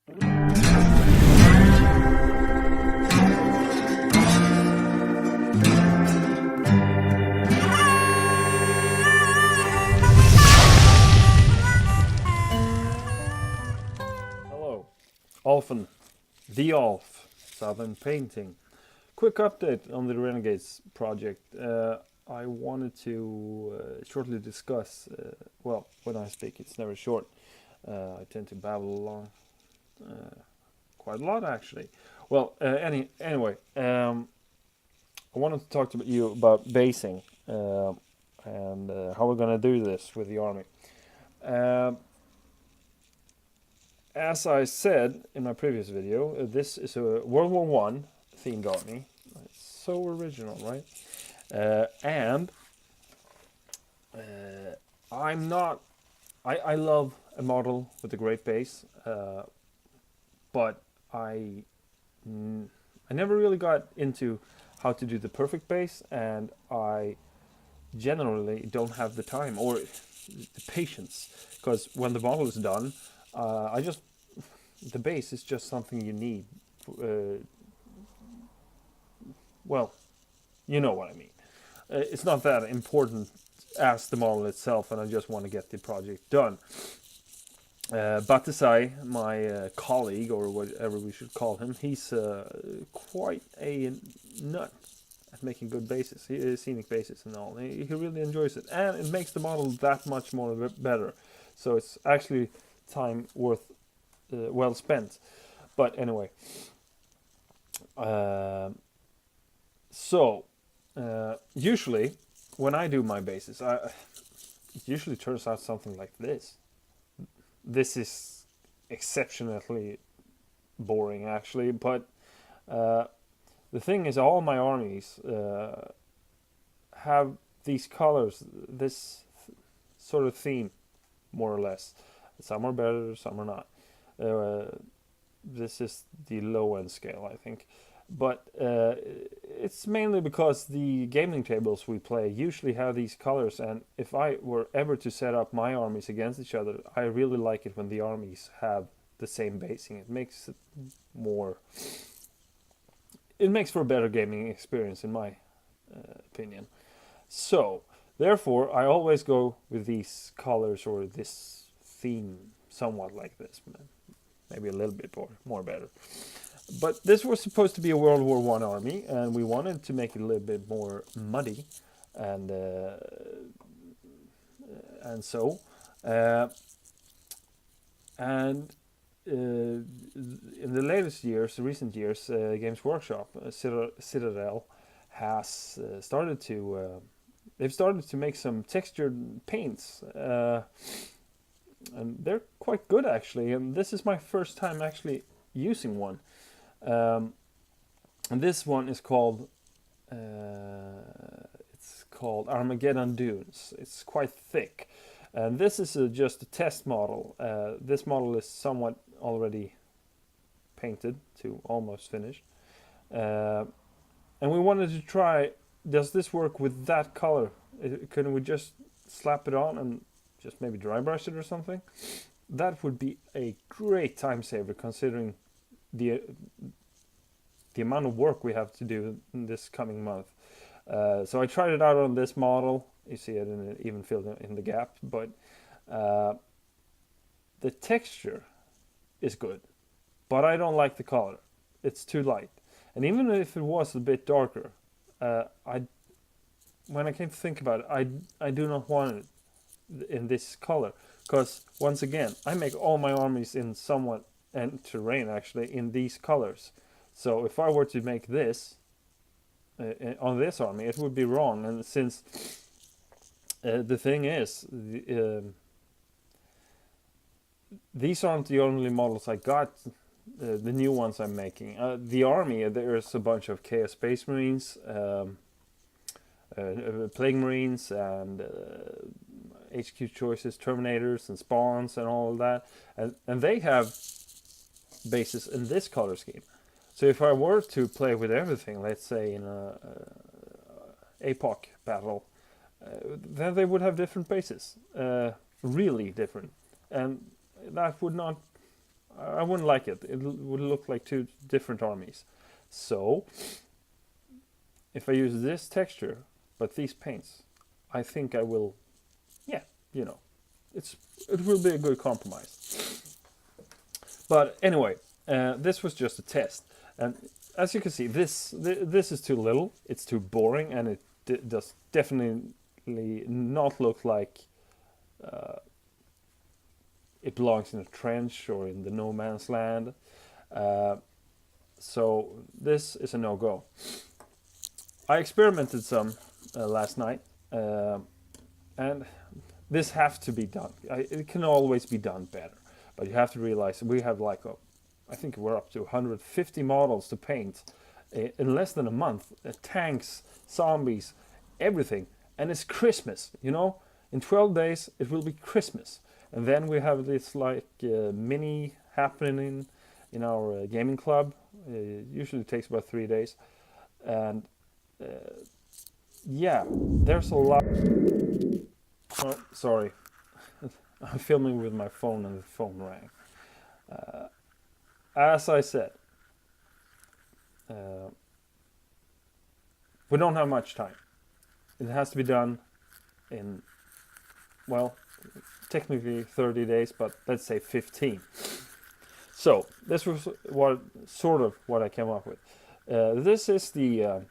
Hello, Alphen, the Alf, Southern Painting. Quick update on the Renegades project. I wanted to shortly discuss, well, when I speak it's never short. I tend to babble along quite a lot actually. Well, anyway, I wanted to talk to you about basing and how we're going to do this with the army. As I said in my previous video, this is a World War One themed army. It's so original, right? And I'm not. I love a model with a great base, but I never really got into how to do the perfect base, and I generally don't have the time or the patience, because when the model is done, the base is just something you need. Well, you know what I mean. It's not that important as the model itself, and I just want to get the project done. Batisai, my colleague, or whatever we should call him, he's quite a nut at making good bases, scenic bases and all. He really enjoys it, and it makes the model that much more better. So it's actually time worth well spent. But anyway, usually when I do my bases, it usually turns out something like this. This is exceptionally boring actually, but the thing is, all my armies have these colors, this sort of theme, more or less. Some are better, some are not. This is the low end scale, I think. But it's mainly because the gaming tables we play usually have these colors, and if I were ever to set up my armies against each other, I really like it when the armies have the same basing. It makes it more... It makes for a better gaming experience, in my opinion. So, therefore, I always go with these colors or this theme, somewhat like this. Maybe a little bit more better. But this was supposed to be a World War One army, and we wanted to make it a little bit more muddy, and so. In the latest years, recent years, Games Workshop, Citadel, has started to. They've started to make some textured paints, and they're quite good actually. And this is my first time actually using one. And this one is called. It's called Armageddon Dunes. It's quite thick. And this is just a test model. This model is somewhat already painted to almost finished. And we wanted to try, does this work with that color? Can we just slap it on and just maybe dry brush it or something? That would be a great time saver, considering the amount of work we have to do in this coming month. So I tried it out on this model. You see it even filled in the gap, but the texture is good, but I don't like the color. It's too light, and even if it was a bit darker, when I came to think about it, I do not want it in this color, because once again, I make all my armies in somewhat, and terrain actually, in these colors. So if I were to make this on this army, it would be wrong, and since the thing is, these aren't the only models I got, the new ones I'm making. The army, there's a bunch of Chaos Space Marines, Plague Marines, and HQ Choices, Terminators, and Spawns, and all of that. And they have bases in this color scheme. So if I were to play with everything, let's say in a APOC battle, then they would have different bases, really different, and that would not. I wouldn't like it. It would look like two different armies. So if I use this texture but these paints, I think I will, yeah, you know, it will be a good compromise. But anyway, this was just a test, and as you can see, this is too little. It's too boring, and it does definitely not look like it belongs in a trench or in the no man's land. So this is a no-go. I experimented some last night, and this has to be done. It can always be done better, but you have to realize we have like I think we're up to 150 models to paint in less than a month. Tanks, zombies, everything, and it's Christmas. You know, in 12 days it will be Christmas, and then we have this like mini happening in our gaming club. Usually takes about 3 days, and yeah, there's a lot. Oh, sorry. I'm filming with my phone and the phone rang. As I said, we don't have much time. It has to be done in, well, technically 30 days, but let's say 15. So this was what I came up with. This is the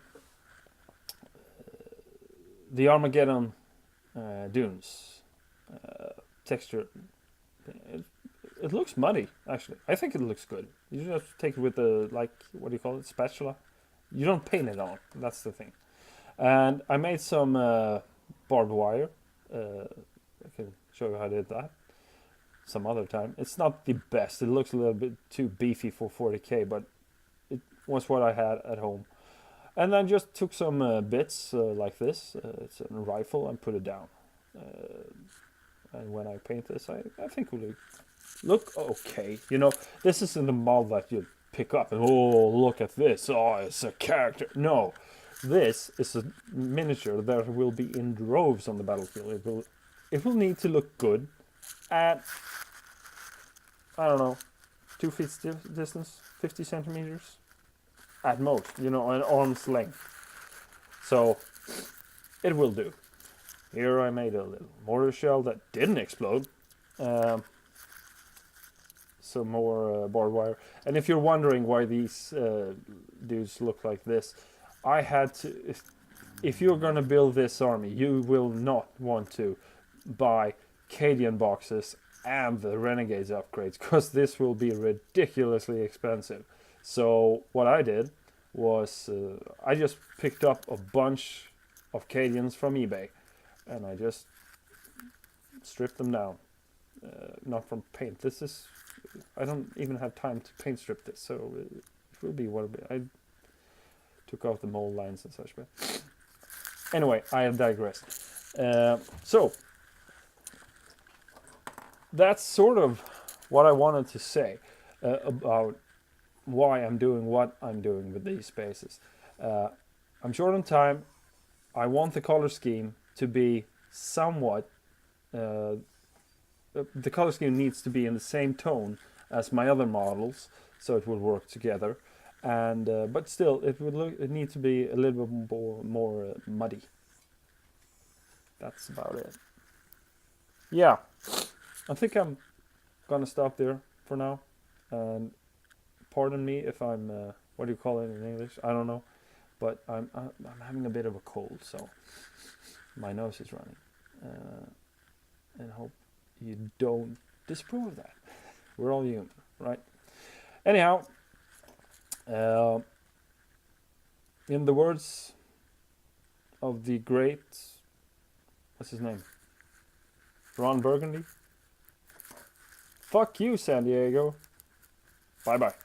Armageddon dunes texture. It looks muddy, actually. I think it looks good. You just have to take it with the, like, what do you call it, spatula? You don't paint it on, that's the thing. And I made some barbed wire. I can show you how I did that some other time. It's not the best. It looks a little bit too beefy for 40k, but it was what I had at home. And then just took some bits like this. It's a rifle, and put it down. And when I paint this, I think it will look okay. You know, this isn't a model that you pick up and, oh, look at this. Oh, it's a character. No, this is a miniature that will be in droves on the battlefield. It will need to look good at, I don't know, 2 feet distance, 50 centimeters at most, you know, an arm's length. So it will do. Here I made a little mortar shell that didn't explode. Some more barbed wire. And if you're wondering why these dudes look like this, I had to... If you're going to build this army, you will not want to buy Cadian boxes and the Renegades upgrades, because this will be ridiculously expensive. So what I did was I just picked up a bunch of Cadians from eBay, and I just stripped them down. Not from paint. This is... I don't even have time to paint strip this, so it will be what I took out the mold lines and such. But anyway, I have digressed. So that's sort of what I wanted to say about why I'm doing what I'm doing with these spaces. I'm short on time. I want the color scheme to be somewhat... the color scheme needs to be in the same tone as my other models, so it will work together. And but still, it needs to be a little bit more muddy. That's about it. Yeah, I think I'm gonna stop there for now. And pardon me if I'm what do you call it in English? I don't know, but I'm having a bit of a cold, so my nose is running, and hope you don't disapprove of that. We're all human, right? Anyhow, in the words of the great, what's his name? Ron Burgundy. Fuck you, San Diego. Bye bye.